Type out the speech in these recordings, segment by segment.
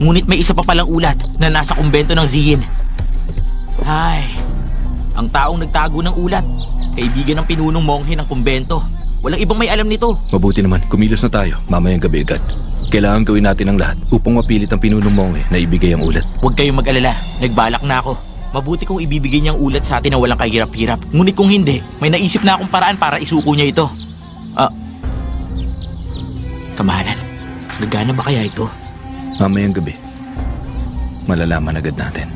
Ngunit may isa pa palang ulat na nasa kumbento ng Ziyin. Ay, ang taong nagtago ng ulat, kaibigan ng pinunong monghe ng kumbento. Walang ibang may alam nito. Mabuti naman, kumilos na tayo mamayang gabi agad. Kailangan gawin natin ang lahat upang mapilit ang pinunong monghe na ibigay ang ulat. Huwag kayong mag-alala, nagbalak na ako. Mabuti kung ibibigay niyang ulat sa atin na walang kahirap-hirap. Ngunit kung hindi, may naisip na akong paraan para isuko niya ito. Kamahalan, gagana ba kaya ito? Mamayang gabi, malalaman agad natin.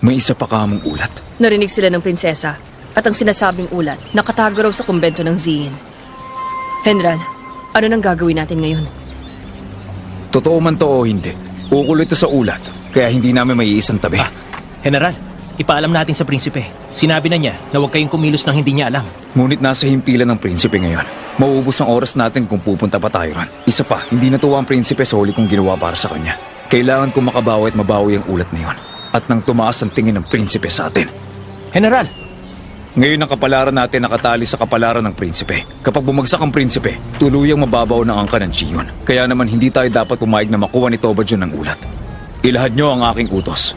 May isa pa kamong ulat. Narinig sila ng prinsesa at ang sinasabing ulat nakatago raw sa kumbento ng Ziyin. General, ano nang gagawin natin ngayon? Totoo man to o hindi, ukulo ito sa ulat, kaya hindi namin may iisang tabi. General, ipaalam natin sa prinsipe. Sinabi na niya na huwag kayong kumilos nang hindi niya alam. Ngunit nasa himpilan ng prinsipe ngayon. Mauubos ang oras natin kung pupunta pa tayo ron. Isa pa, hindi natuwa ang prinsipe sa huli kong ginawa para sa kanya. Kailangan kong makabawi at mabawi ang ulat na yon. At nang tumaas ang tingin ng prinsipe sa atin. General! Ngayon ang kapalaran natin nakatali sa kapalaran ng prinsipe. Kapag bumagsak ang prinsipe, tuluyang mababaw ng angka ng Chiyon. Kaya naman hindi tayo dapat pumayag na makuha ni Tobadjun ng ulat. Ilahad niyo ang aking utos.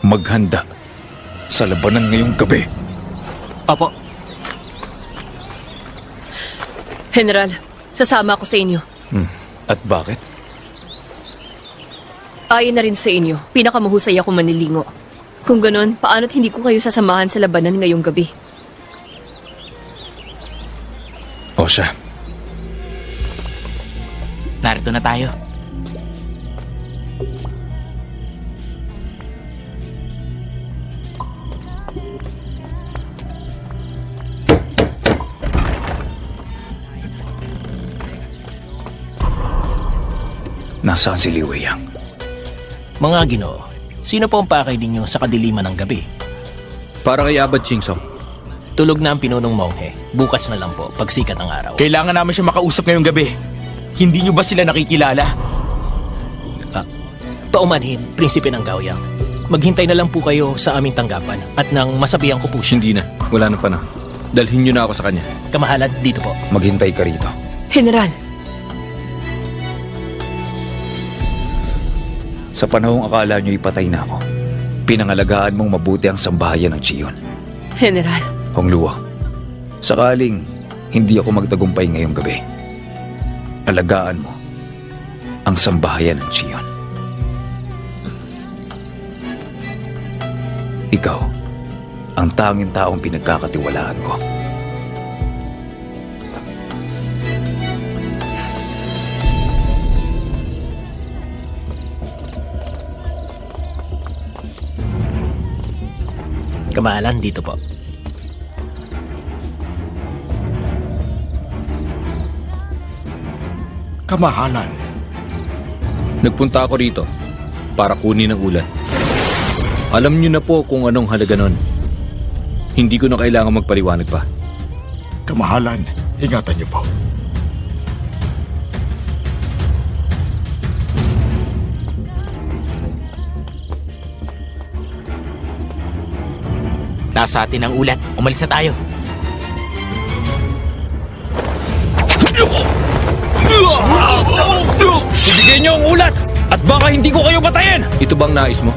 Maghanda sa labanan ngayong gabi. Opo. General, sasama ako sa inyo. At bakit? Ayon na rin sa inyo, pinakamahusay ako manilingo. Kung ganon, paano't hindi ko kayo sasamahan sa labanan ngayong gabi? O siya. Narito na tayo. Nasaan si Li Weiyang? Mga Ginoo, sino po ang pakay ninyo sa kadiliman ng gabi? Para kay Abad Chingsong. Tulog na ang pinunong monghe. Bukas na lang po, pagsikat ng araw. Kailangan namin siya makausap ngayong gabi. Hindi niyo ba sila nakikilala? Paumanhin, prinsipe ng Gaoyang. Maghintay na lang po kayo sa aming tanggapan at nang masabihan ko po siya. Hindi na, wala na pa na. Dalhin niyo na ako sa kanya. Kamahalan, dito po. Maghintay ka rito. General, Sa panahong akala niyo ipatay na ako, pinangalagaan mong mabuti ang sambahayan ng Chiyon. General, Hongluo, sakaling hindi ako magtagumpay ngayong gabi, alagaan mo ang sambahayan ng Chiyon. Ikaw, ang tanging taong pinagkakatiwalaan ko. Kamahalan, dito po. Kamahalan. Nagpunta ako rito para kunin ang ulat. Alam niyo na po kung anong halaga nun. Hindi ko na kailangan magpaliwanag pa. Kamahalan, ingatan niyo po. Nasa atin ang ulat. Umalis na tayo. Ibigay niyo ang ulat at baka hindi ko kayo patayin! Ito bang nais mo?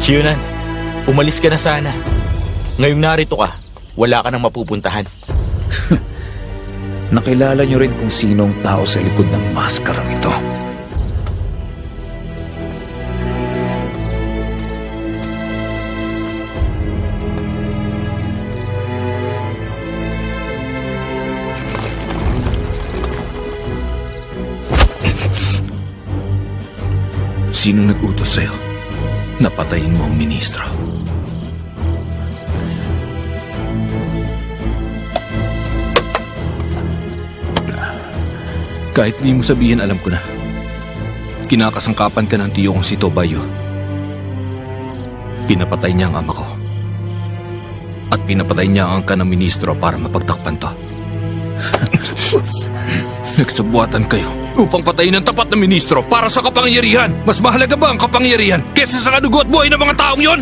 Chionan, umalis ka na sana. Ngayong narito ka, wala ka nang mapupuntahan. Nakilala niyo rin kung sinong tao sa likod ng maskarang ito. Sino nag-utos sa'yo? Napatayin mo ang ministro. Kahit di mo sabihin, alam ko na. Kinakasangkapan ka ng tiyo kong si Tobayo. Pinapatay niya ang ama ko. At pinapatay niya ang angka ng ministro para mapagtakpan to. Nagsabuatan kayo upang patayin ang tapat na ministro para sa kapangyarihan. Mas mahalaga ba ang kapangyarihan kesa sa kadugo at buhay ng mga taong yon?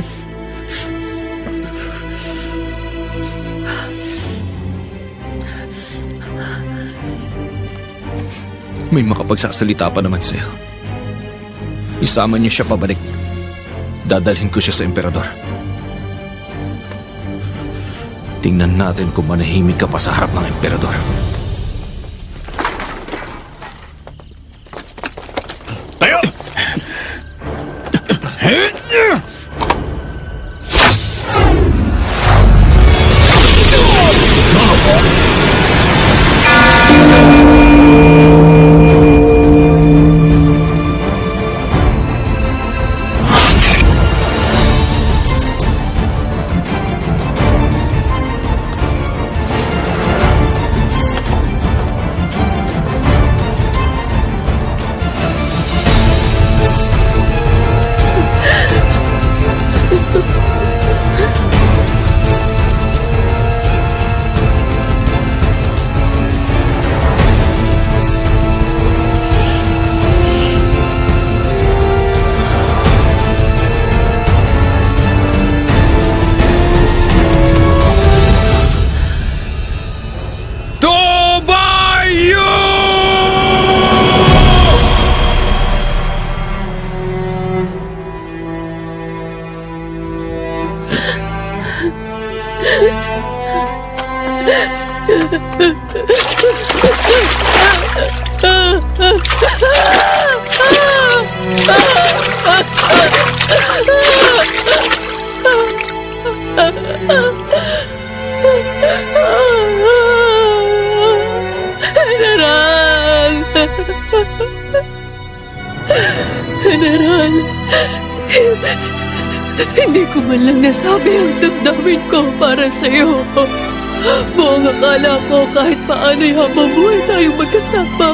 May makapagsasalita pa naman sa'yo. Isama niyo siya pabalik. Dadalhin ko siya sa emperador. Tingnan natin kung manahimik ka pa sa harap ng emperador. Tayo! General, hindi ko man lang nasabi ang damdamin ko para sa'yo. Buong akala ko kahit paano'y habang buhay tayong magkasama.